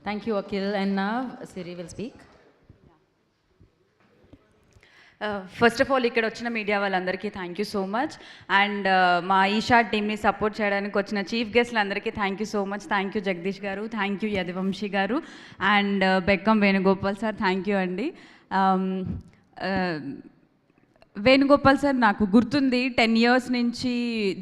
Thank you, Akhil. And now Siri will speak. First of all ఇక్కడ వచ్చిన media వాళ్ళందరికీ thank you so much. And మా ఈషా టీమ్ని support చేయడానికి వచ్చిన చీఫ్ గెస్ట్లందరికీ thank you so much. Thank you Jagadish garu, thank you Yaduvamshi garu and Bekkam Venugopal sir, thank you అండి. Venugopal sir, నాకు గుర్తుంది 10 years నుంచి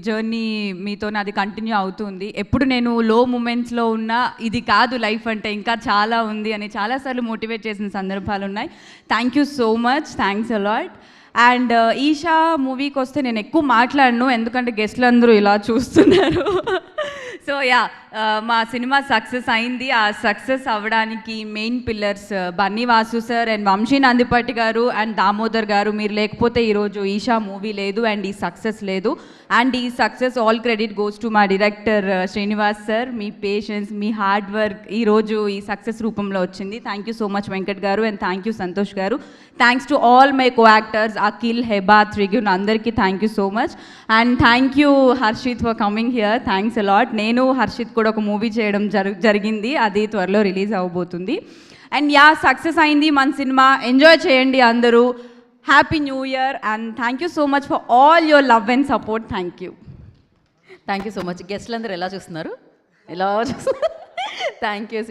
జర్నీ మీతో నాది కంటిన్యూ అవుతుంది. ఎప్పుడు నేను లో మూమెంట్స్లో ఉన్నా ఇది కాదు లైఫ్ అంటే, ఇంకా చాలా ఉంది అని చాలాసార్లు మోటివేట్ చేసిన సందర్భాలు ఉన్నాయి. Thank you so much, thanks a lot. And Eesha మూవీకి వస్తే నేను ఎక్కువ మాట్లాడను, ఎందుకంటే గెస్ట్లు అందరూ ఇలా చూస్తున్నారు. సో యా, మా సినిమా సక్సెస్ అయింది. ఆ సక్సెస్ అవ్వడానికి main pillars Bunny Vasu sir and Vamshi Nandipatti garu and Damodar garu. మీరు లేకపోతే ఈరోజు ఈషా మూవీ లేదు అండ్ ఈ సక్సెస్ లేదు. అండ్ ఈ success all credit goes to మా డైరెక్టర్ శ్రీనివాస్ సార్. మీ పేషెన్స్, మీ హార్డ్ వర్క్ ఈరోజు ఈ సక్సెస్ రూపంలో వచ్చింది. Thank you so much Venkat garu and thank you Santosh garu. Thanks to all my co actors Akhil, Hebah, Trigun, అందరికీ thank you so much. And thank you Harshith for coming here, thanks a lot. నేను హర్షిత్ కూడా ఒక మూవీ చేయడం జరిగింది, అది త్వరలో రిలీజ్ అవ్వబోతుంది. అండ్ యా, సక్సెస్ అయింది మన సినిమా, ఎంజాయ్ చేయండి అందరూ. Happy new year and thank you so much for all your love and support. Thank you. Thank you so much. గెస్ట్లు అందరూ ఎలా చూస్తున్నారు? ఎలా చూస్తున్నారు? Thank you.